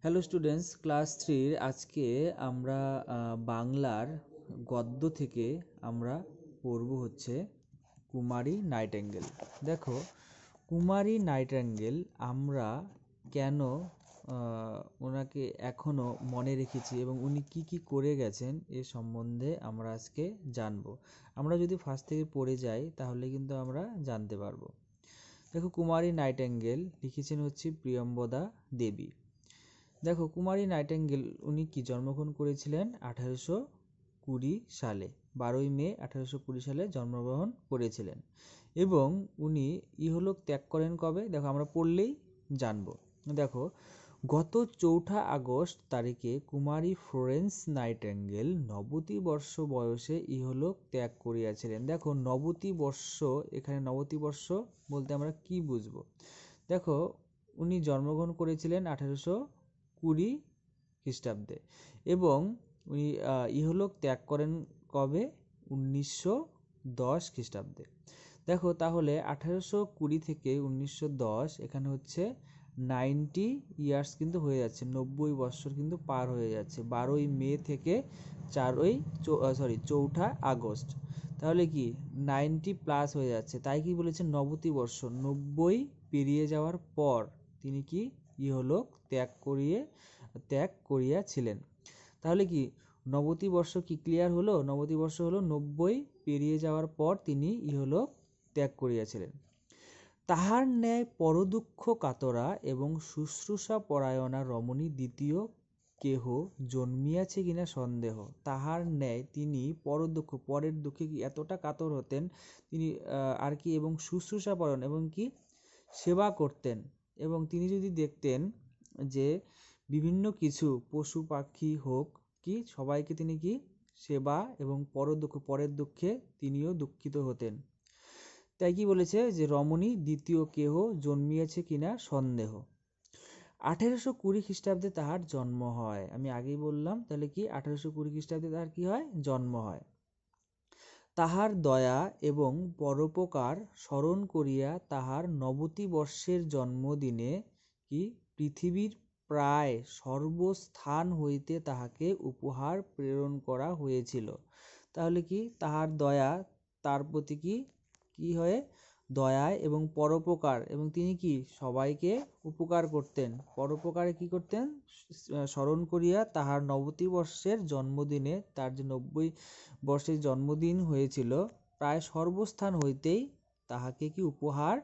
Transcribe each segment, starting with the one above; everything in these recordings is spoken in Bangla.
হ্যালো স্টুডেন্টস, ক্লাস 3 আজকে আমরা বাংলার গদ্য থেকে আমরা পড়ব হচ্ছে কুমারী নাইটিঙ্গেল। দেখো, কুমারী নাইটিঙ্গেল আমরা কেন ওনাকে এখনো মনে রেখেছি এবং উনি কি কি করে গেছেন এ সম্বন্ধে আমরা আজকে জানবো। আমরা যদি ফার্স্ট থেকে পড়ে যাই তাহলে কিন্তু আমরা জানতে পারবো। দেখো, কুমারী নাইটিঙ্গেল লিখেছেন হচ্ছে প্রিয়ম্বদা দেবী। দেখো, কুমারী নাইটিঙ্গেল উনি কি জন্মগ্রহণ করেছিলেন 1820 সালে, 12ই মে 1820 সালে জন্মগ্রহণ করেছিলেন এবং উনি ইহলোক ত্যাগ করেন কবে? দেখো, আমরা পড়লেই জানবো। দেখো, গত 4 আগস্ট তারিখে কুমারী ফ্লোরেন্স নাইটিঙ্গেল 90 বর্ষ বয়সে ইহলোক ত্যাগ করিয়াছিলেন। দেখো, 90 বর্ষ, এখানে 90 বর্ষ বলতে আমরা কি বুঝবো? দেখো, উনি জন্মগ্রহণ করেছিলেন 1820 খ্রিস্টাব্দে এবং উনি ইহলোক ত্যাগ করেন কবে? 1910 খ্রিস্টাব্দে। দেখো, তাহলে 1820 থেকে 1910 এখানে হচ্ছে 90 ইয়ার্স কিন্তু হয়ে যাচ্ছে, 90 বছর কিন্তু পার হয়ে যাচ্ছে 12ই মে থেকে 4 আগস্ট। তাহলে কি 90 প্লাস হয়ে যাচ্ছে, তাই কি বলেছে 90 বর্ষ, 90 পেরিয়ে যাওয়ার পর তিনি কি ইহলোক ত্যাগ করিয়াছিলেন। তাহলে কি 90 বর্ষ কি ক্লিয়ার হলো? 90 বর্ষ হলো 90 পেরিয়ে যাওয়ার পর তিনি ইহলোক ত্যাগ করিয়াছিলেন। তাহার ন্যায় পরদুঃখ কাতরা এবং শুশ্রূষা পরায়ণা রমণী দ্বিতীয় কেহ জন্মিয়াছে কিনা সন্দেহ। তাহার ন্যায় তিনি পরদুঃখ, পরের দুঃখে কি এতটা কাতর হতেন তিনি আর কি, এবং শুশ্রূষা পরায়ণ এবং কি সেবা করতেন। এবং তিনি যদি দেখতেন যে বিভিন্ন কিছু পশু পাখি হোক কি সবাইকে তিনি কি সেবা এবং পরের দুঃখে তিনিও দুঃখিত হতেন। তাই কি বলেছে যে রমণী দ্বিতীয় কেহ জন্মিয়াছে কিনা সন্দেহ। 1820 খ্রিস্টাব্দে তাহার জন্ম হয়। আমি আগেই বললাম, তাহলে কি 1820 খ্রিস্টাব্দে তাহার কি হয়? জন্ম হয়। তাহার দয়া এবং পরোপকার স্মরণ করিয়া তাহার 90 বর্ষের জন্মদিনে কি পৃথিবীর প্রায় সর্বস্থান হইতে তাহাকে উপহার প্রেরণ করা হয়েছিল। তাহলে কি তাহার দয়া, তার প্রতি কি হয়? দয়ায় এবং পরোপকার, এবং তিনি কি সবাইকে উপকার করতেন, পরোপকারে কি করতেন? স্মরণ করিয়া তাহার 90 বর্ষের জন্মদিনে, তার যে 90 বর্ষের জন্মদিন হয়েছিল, প্রায় সর্বস্থান হইতেই তাহাকে কি উপহার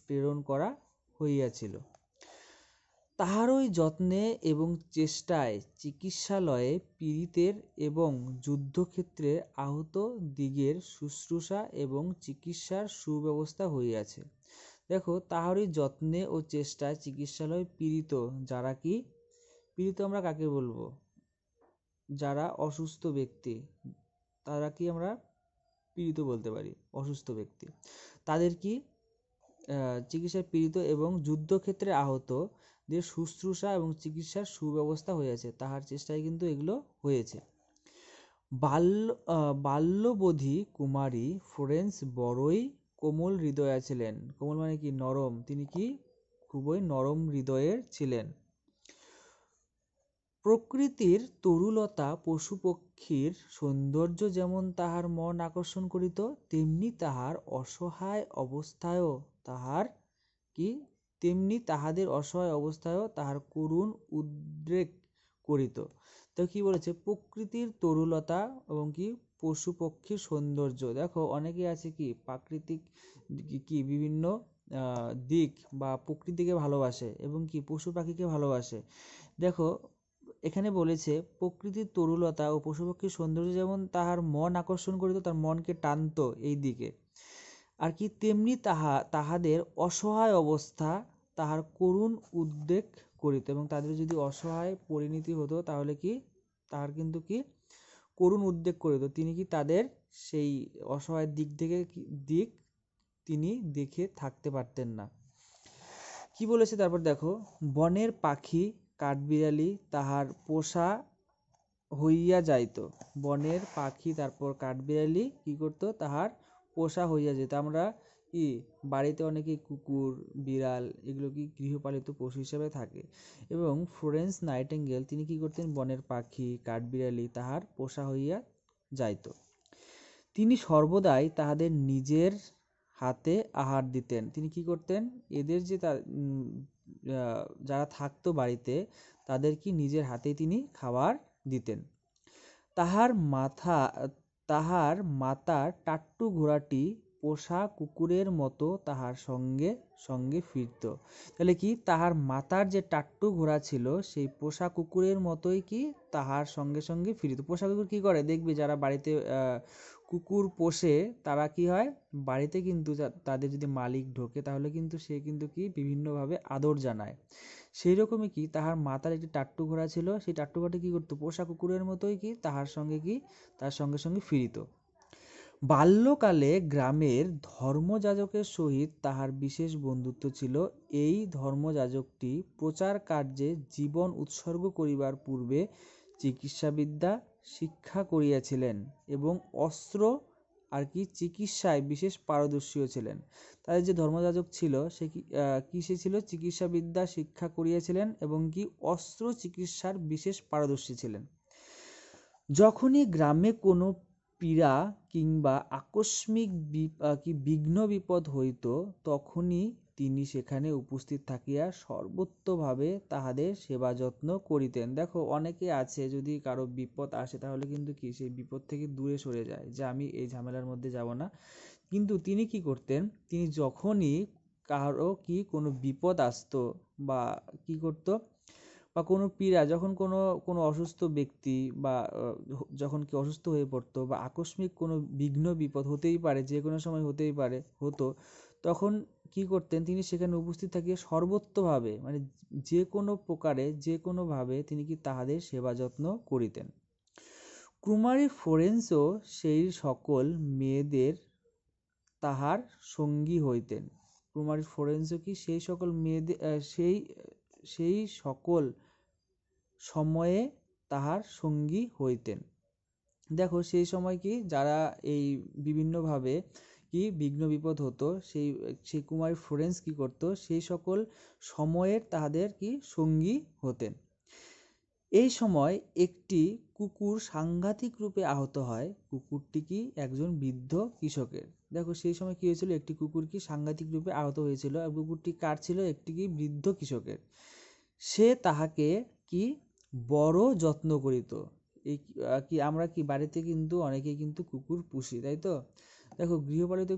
প্রেরণ করা হইয়াছিল। তাহারই যত্নে এবং চেষ্টায় চিকিৎসালয়ে পীড়িতের এবং যুদ্ধক্ষেত্রে আহত দিগের শুশ্রূষা এবং চিকিৎসার সুব্যবস্থা হইয়াছে। দেখো, তাহারই যত্নে ও চেষ্টায় চিকিৎসালয়ে পীড়িত, যারা কি পীড়িত আমরা কাকে বলবো? যারা অসুস্থ ব্যক্তি, তারা কি আমরা পীড়িত বলতে পারি, অসুস্থ ব্যক্তি। তাদের কি চিকিৎসায় পীড়িত এবং যুদ্ধক্ষেত্রে আহত দের শুশ্রূষা এবং চিকিৎসার সুব্যবস্থা হয়েছে, তাহার চেষ্টায় কিন্তু এগুলো হয়েছে। বাল্যবধি কুমারী ফ্লোরেন্স বড়ই কোমল হৃদয়া ছিলেন। কোমল মানে কি? নরম। তিনি কি খুবই নরম হৃদয়ের ছিলেন। প্রকৃতির তরুলতা পশু পক্ষীর সৌন্দর্য যেমন তাহার মন আকর্ষণ করিত, তেমনি তাহার অসহায় অবস্থায়ও তাহাদের অসহায় অবস্থায়ও তাহার করুণ উদ্রেক করিত। তো কি বলেছে? প্রকৃতির তরুলতা এবং কি পশু পক্ষীর সৌন্দর্য। দেখো, অনেকে আছে কি প্রাকৃতিক কি বিভিন্ন দিক বা প্রকৃতিকে ভালোবাসে এবং কি পশু পাখিকে ভালোবাসে। দেখো, এখানে বলেছে প্রকৃতির তরুলতা ও পশু পক্ষীর সৌন্দর্য যেমন তাহার মন আকর্ষণ করিত, তার মনকে টানতো এই দিকে, আর কি তেমনি তাহাদের অসহায় অবস্থা তাহার করুণ উদ্বেগ করিত। এবং তাদের যদি অসহায় পরিণতি হতো তাহলে কি তাহার কিন্তু কি করুণ উদ্বেগ করিত। তিনি কি তাদের সেই অসহায় দিক তিনি দেখে থাকতে পারতেন না। কি বলেছে তারপর দেখো, বনের পাখি কাঠবিড়ালি তাহার পোষা হইয়া যাইত। বনের পাখি তারপর কাঠবিড়ালি কি করতো? তাহার পোষা হইয়া যেত। আমরা কি বাড়িতে অনেকেই কুকুর বিড়াল এগুলো কি গৃহপালিত পশু হিসেবে থাকে। এবং ফ্লোরেন্স নাইটিঙ্গেল তিনি কি করতেন, বনের পাখি কাঠবিড়ালি তাহার পোষা হইয়া যাইত। তিনি সর্বদাই তাহাদের নিজের হাতে আহার দিতেন। তিনি কি করতেন, এদের যে যারা থাকতো বাড়িতে তাদের কি নিজের হাতেই তিনি খাবার দিতেন। তাহার মাতার টাট্টু ঘোড়াটি পোষা কুকুরের মতো তাহার সঙ্গে সঙ্গে ফিরত। তাহলে কি তাহার মাতার যে টাট্টু ঘোড়া ছিল সেই পোষা কুকুরের মতোই কি তাহার সঙ্গে সঙ্গে ফিরিত। পোষা কুকুর কি করে, দেখবি যারা বাড়িতে কুকুর পোষে তারা কি হয়, বাড়িতে কিন্তু তাদের যদি মালিক ঢোকে তাহলে কিন্তু সে কিন্তু কি বিভিন্নভাবে আদর জানায়। সেই রকমই কি তাহার মাতার একটি টাট্টু ঘোড়া ছিল, সেই টাট্টু ঘোড়াটি কি করতো, পোষা কুকুরের মতোই কি তার সঙ্গে সঙ্গে ফিরিত। বাল্যকালে গ্রামের ধর্মযাজকের সহিত তাহার বিশেষ বন্ধুত্ব ছিল। এই ধর্মযাজকটি প্রচার কার্যে জীবন উৎসর্গ করিবার পূর্বে চিকিৎসাবিদ্যা শিক্ষা করিয়াছিলেন এবং অস্ত্র আর কি চিকিৎসায় বিশেষ পারদর্শীও ছিলেন। তাদের যে ধর্মযাজক ছিল সে কিসে ছিল, চিকিৎসাবিদ্যা শিক্ষা করিয়াছিলেন এবং কি অস্ত্র চিকিৎসার বিশেষ পারদর্শী ছিলেন। যখনই গ্রামে কোনো পীড়া কিংবা আকস্মিক বিঘ্ন বিপদ হইত তখনই তিনি সেখানে উপস্থিত থাকিয়া সর্বোত্তভাবে তাহাদের সেবা যত্ন করিতেন। দেখো অনেকে আছে যদি কারো বিপদ আসে তাহলে কিন্তু কি সেই বিপদ থেকে দূরে সরে যায়, যে আমি এই ঝামেলার মধ্যে যাব না। কিন্তু তিনি কি করতেন, তিনি যখনই কারো কি কোনো বিপদ আসতো বা কি করতো বা কোনো পীড়া, যখন কোনো অসুস্থ ব্যক্তি বা যখন কি অসুস্থ হয়ে পড়তো বা আকস্মিক কোনো বিঘ্ন বিপদ হতেই পারে, যে কোনো সময় হতো, তখন কি করতেন তিনি সেখানে উপস্থিত থাকিয়ে সর্বোত্তভাবে মানে যে কোনো প্রকারে যে কোনোভাবে তিনি কি তাহাদের সেবা যত্ন করিতেন। কুমারী ফ্লোরেন্সও সেই সকল মেয়েদের তাহার সঙ্গী হইতেন। কুমারী ফ্লোরেন্সও কি সেই সকল মেয়েদের সেই সকল সময়ে তাহার সঙ্গী হইতেন। দেখো সেই সময় কি যারা এই বিভিন্নভাবে কি বিঘ্ন বিপদ হতো সেই কুমারী ফ্লোরেন্স কি করতো, সেই সকল সময়ের তাহাদের কি সঙ্গী হতেন। এই সময় একটি কুকুর সাংঘাতিক রূপে আহত হয়। কুকুরটি কি একজন বৃদ্ধ কৃষকের। দেখো সেই সময় কি হয়েছিল, একটি কুকুর কি সাংঘাতিক রূপে আহত হয়েছিল আর কুকুরটি কার ছিল, একটি কি বৃদ্ধ কৃষকের। সে তাহাকে কি বড় যত্ন করিত। এই কি আমরা কি বাড়িতে কিন্তু অনেকেই কিন্তু কুকুর পুষি, তাই তো। দেখো গৃহপালিত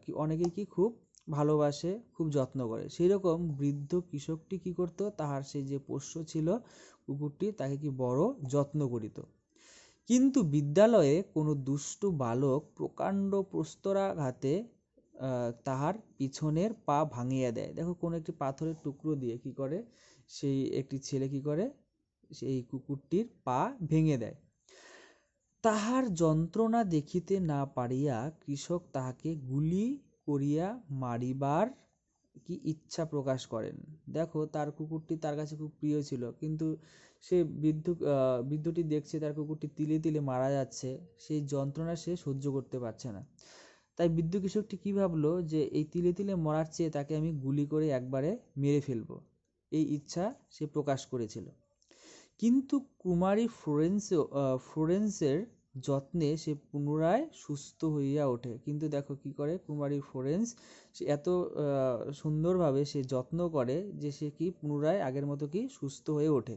কি অনেকেই কি খুব ভালোবাসে, খুব যত্ন করে। সেই রকম বৃদ্ধ কৃষকটি কি করত, তাহার সেই যে পোষ্য ছিল কুকুরটি তাকে কি বড় যত্ন করিত। কিন্তু বিদ্যালয়ে কোনো দুষ্টু বালক প্রকাণ্ড প্রস্তরাঘাতে তাহার পিছনের পা ভাঙিয়া দেয়। দেখো কোনো একটি পাথরের টুকরো দিয়ে কি করে, সেই একটি ছেলে কি করে, সেই কুকুরটির পা ভেঙে দেয়। তাহার যন্ত্রণা দেখিতে না পারিয়া কৃষক তাহাকে গুলি করিয়া মারিবার কি ইচ্ছা প্রকাশ করেন। দেখো তার কুকুরটি তার কাছে খুব প্রিয় ছিল, কিন্তু সে বৃদ্ধটি দেখছে তার কুকুরটি তিলে তিলে মারা যাচ্ছে, সেই যন্ত্রণা সে সহ্য করতে পারছে না। তাই বৃদ্ধ কৃষকটি কি ভাবলো, যে এই তিলে তিলে মরার চেয়ে তাকে আমি গুলি করে একবারে মেরে ফেলবো, এই ইচ্ছা সে প্রকাশ করেছিল। কিন্তু কুমারী ফ্লোরেন্সের যত্নে সে পুনরায় সুস্থ হইয়া ওঠে। কিন্তু দেখো কি করে কুমারী ফ্লোরেন্স, সে এত সুন্দরভাবে সে যত্ন করে যে সে কি পুনরায় আগের মতো কি সুস্থ হয়ে ওঠে।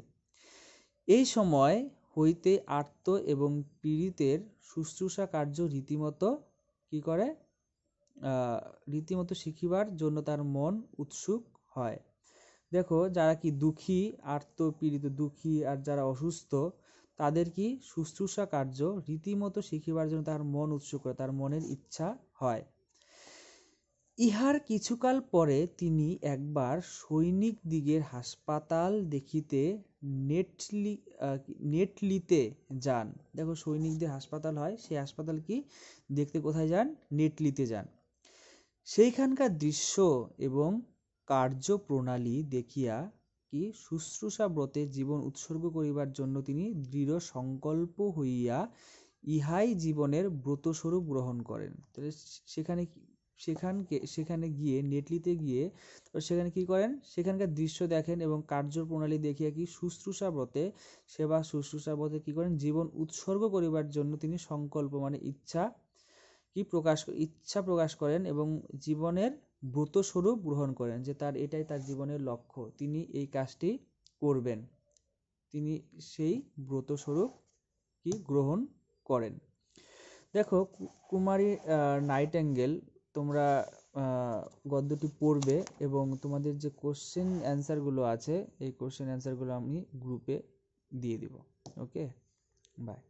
এই সময় হইতে আর্ত এবং পীড়িতের শুশ্রূষা কার্য রীতিমতো কি করে, রীতিমতো শিখিবার জন্য তার মন উৎসুক হয়। দেখো যারা কি দুঃখী, আর্ত পীড়িত দুঃখী আর যারা অসুস্থ তাদের কি শুশ্রূষা কার্য রীতিমতো শিখিবার জন্য তার মন উৎসুক হয়, তার মনের ইচ্ছা হয়। ইহার কিছুকাল পরে তিনি একবার সৈনিক দিগের হাসপাতাল দেখিতে নেটলিতে যান। দেখো সৈনিকদের হাসপাতাল হয়, সেই হাসপাতাল কি দেখতে কোথায় যান, নেটলিতে যান। সেইখানকার দৃশ্য এবং কার্যপ্রণালী দেখিয়া কি শুশ্রূষা ব্রতে জীবন উৎসর্গ করিবার জন্য তিনি দৃঢ় সংকল্প হইয়া ইহাই জীবনের ব্রতস্বরূপ গ্রহণ করেন। তাহলে সেখানে সেখানে গিয়ে নেটলিতে গিয়ে তো সেখানে কি করেন, সেখানকার দৃশ্য দেখেন এবং কার্যপ্রণালী দেখিয়া কি শুশ্রূষা ব্রতে সেবা শুশ্রূষা ব্রতে কি করেন, জীবন উৎসর্গ করিবার জন্য তিনি সংকল্প মানে ইচ্ছা প্রকাশ করেন এবং জীবনের ব্রতস্বরূপ গ্রহণ করেন, যে এটাই তার জীবনের লক্ষ্য, তিনি এই কাজটি করবেন, তিনি সেই ব্রতস্বরূপ কি গ্রহণ করেন। দেখো কুমারী নাইটিঙ্গেল, তোমরা গদ্যটি পড়বে এবং তোমাদের যে কোশ্চেন অ্যান্সারগুলো আছে এই কোশ্চেন অ্যান্সারগুলো আমি গ্রুপে দিয়ে দিব। ওকে, বাই।